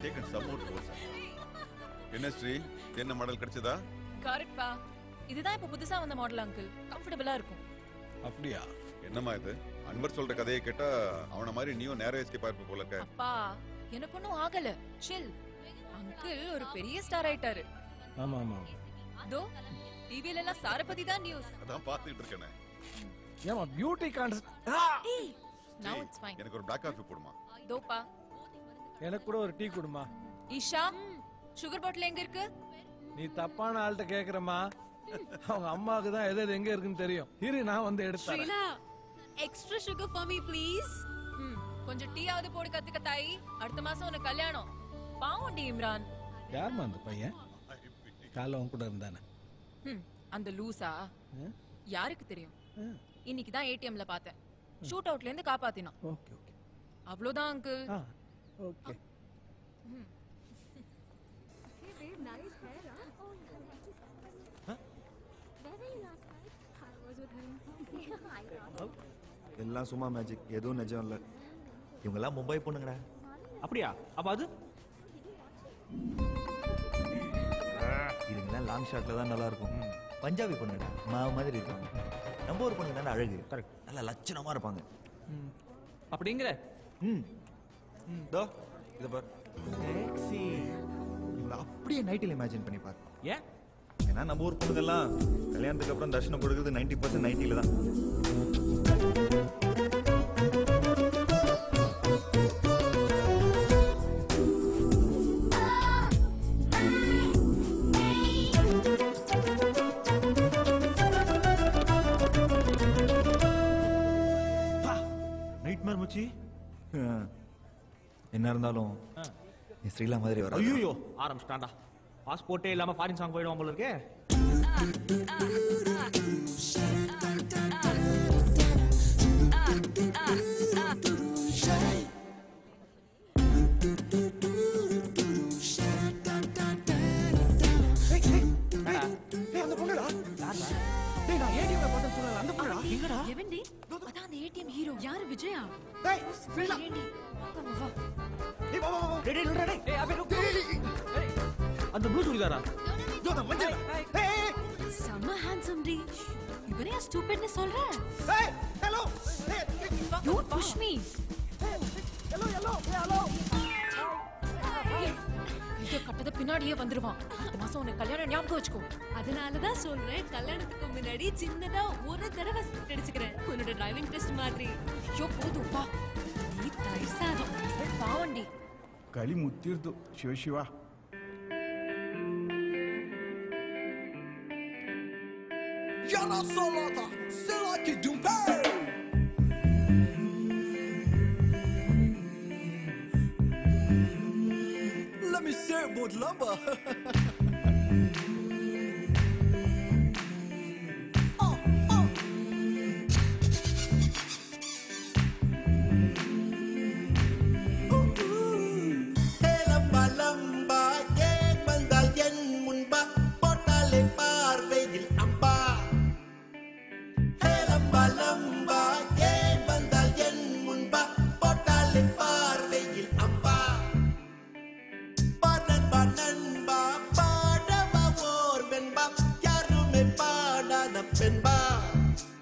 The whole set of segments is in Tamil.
taken some more course. என்ன ஸ்ரீ என்ன மாடல் கிடைச்சதா? கரெக்ட் பா. இதுதான் இப்ப புதுசா வந்த மாடல் அங்கிள். கம்ஃபர்ட்டபிளா இருக்கும். அப்படியா? என்னமா இது? அன்வர் சொல்ற கதையை கேட்டா அவன மாதிரி நீயும் நேரோ எஸ்கேப் ஆயிருப்ப போல இருக்க. அப்பா எனக்கு ஒண்ணும் ஆகல. சில். அங்கிள் ஒரு பெரிய ஸ்டார் ஆயிட்டாரு. ஆமா ஆமா. தோ டிவில எல்லாம் சார பத்தி தான் நியூஸ். அதான் பாத்துட்டு இருக்கேனே. ஏமா பியூட்டி கான்டெஸ்ட். ஏய் now it's fine. எனக்கு ஒரு black coffee போடுமா? தோப்பா. எனக்கு கூட ஒரு டீ குடுமா. ஈஷா சுகர் பாட்டில் எங்க இருக்கு? நீ தப்பான ஆள்கிட்ட கேக்குறமா. அவங்க அம்மாவுக்கு தான் எது எங்க இருக்குன்னு தெரியும். இரு நான் வந்து எடுத்துறேன். Sheela extra sugar for me please. கொஞ்சம் டீ ஆவது போடு கத்துக்க தாயி. அடுத்த மாசம் உனக்கு கல்யாணம். பாவண்டி இம்ரான். யார்மா அந்த பையன்? காலைல உன் கூட இருந்தானே. அந்த லூசா யாருக்கு தெரியும்? இன்னைக்கு தான் ஏடிஎம்ல பார்த்தேன். ஷூட் அவுட்ல இருந்து காப்பாத்தினான். Okay okay. அவ்வளவுதான் uncle. Okay. Nice hair, huh? Oh, yeah. Where were you last night? I was with him. எல்லாம் சும்மா மேஜிக், எதுவும் நிஜம் இல்ல. இவங்கெல்லாம் மும்பை பொண்ணுங்கடா. அப்படியா? அப்ப அது இதுங்கெல்லாம் லாங் ஷாட்ல தான் நல்லா இருக்கும். பஞ்சாபி பொண்ணுடா, மாவு மாதிரி இருக்காங்க. நம்ம ஒரு பொண்ணுங்க தானே அழகு. கரெக்ட். நல்லா லட்சணமா இருப்பாங்க. அப்படிங்கிற தோ இத பார். செக்ஸி. இவங்கள அப்படியே நைட்டில் இமேஜின் பண்ணி பாரு. ஏன்? ஏன்னா நம்ம ஊர் பொண்ணுங்கெல்லாம் கல்யாணத்துக்கு அப்புறம் தர்ஷனம் கொடுக்குறது 90% நைட்டில தான். நைட்மேர் மச்சி. என்ன இருந்தாலும் ஸ்ரீலா மாதிரி வர. ஐயோ ஆரம்பிச்சிட்டான்டா. பாஸ்போர்ட்டே இல்லாம ஃபாரின் சாங் போயிடுவான் போல இருக்கே. எவன்டி? அதான் அந்த ஏடிஎம் ஹீரோ. யாரு விஜயா? அந்த ப்ளூ சுடிதாரா? செம்ம ஹேண்ட்ஸம் டி. இவரே ஸ்டூபிட்னு சொல்ற? Don't push me. இத கட்டத பின்னாடியே வந்துருவான். அடுத்த மாசம் உனக்கு கல்யாணம் ஞாபகம் வச்சுக்கோ. அதனால தான் சொல்றேன் கல்யாணத்துக்கு முன்னாடி சின்னதா ஒரு தடவை ஸ்கிரிப்ட் அடிச்சுக்கிறேன். உன்னோட டிரைவிங் டெஸ்ட் மாதிரி. ஐயோ போதும் பா. நீ தயிர்சாதம். பாவண்டி. ಕಲಿ ಮುತ್ತಿರ್ತು Shiva Shiva. Yara solata, selaki dumpe. Let me say about lumber.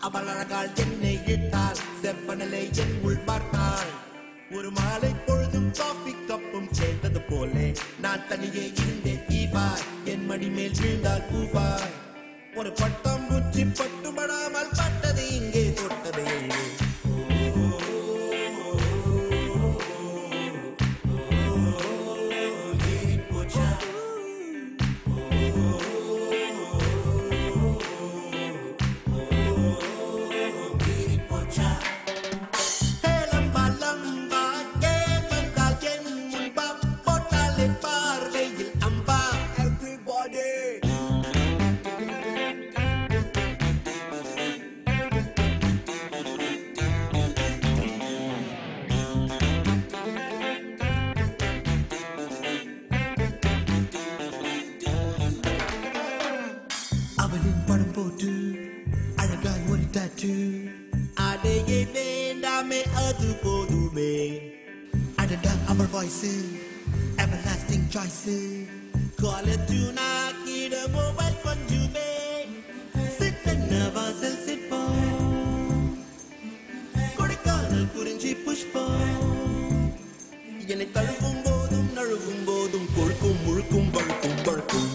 அவளழகால் என்னை இட்டாள் செவ்வனலை என் உள் பார்த்தாள். ஒரு மாலை பொழுதும் காஃபி கப்பும் சேர்ந்தது போலே நான் தனியே இருந்தேன். ஈவாய் என் மடி மேல் வீழ்ந்தால் பூவாய். ஒரு பட்டாம்பூச்சி பட்டுப்படாமல் பட்டது இங்கே தொட்டது எங்கே. choice. Call it tuna, kid a mobile conjume. Sit and never sell sit Kodaikanal குறிஞ்சி புஷ்பம் என்னை தழுவும் போதும் நழுவும் போதும் கொழுக்கும் முழுக்கும் பழுக்கும் பழுக்கும்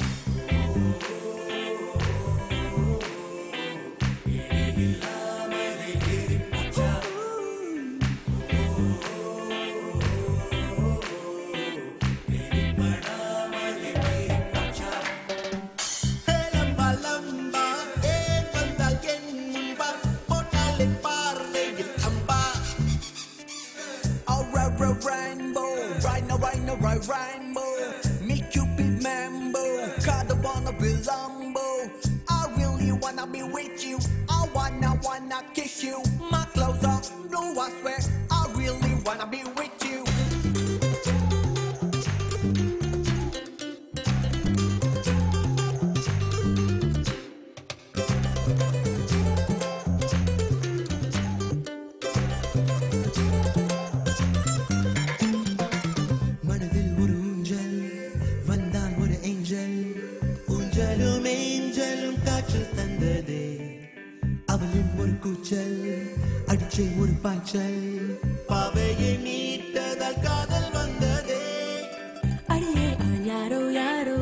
Rainbow, make you be mambo, gotta wanna be Lambo. I really wanna be with you, I wanna kiss you. My clothes off, no I swear, I really wanna be with you. அடிச்சே ஒரு பாய்ச்சல் பாவையை மீட்டதால் காதல் வந்ததே அடியே அவன் யாரோ யாரோ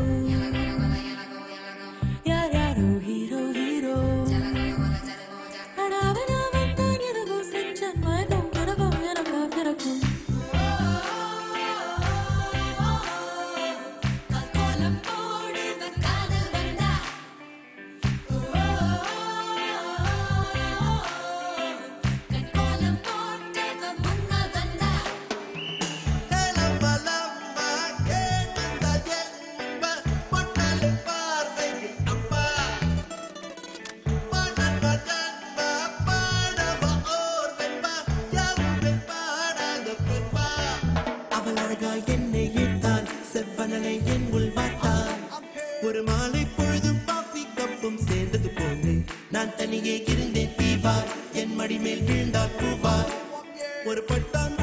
யார் யாரோ ஹீரோ ஹீரோ ஆனா அவன் தான் எதுவும் செஞ்சான் மயக்கம் கிடக்கும் எனக்கா பிறக்கும் ஒரு மாலை பொழுதும் காஃபி கப்பும் சேர்ந்தது போது நான் தனியே இருந்தேன் தீவார் என் மடி மேல் விழுந்தார் பூவார் ஒரு பட்டான்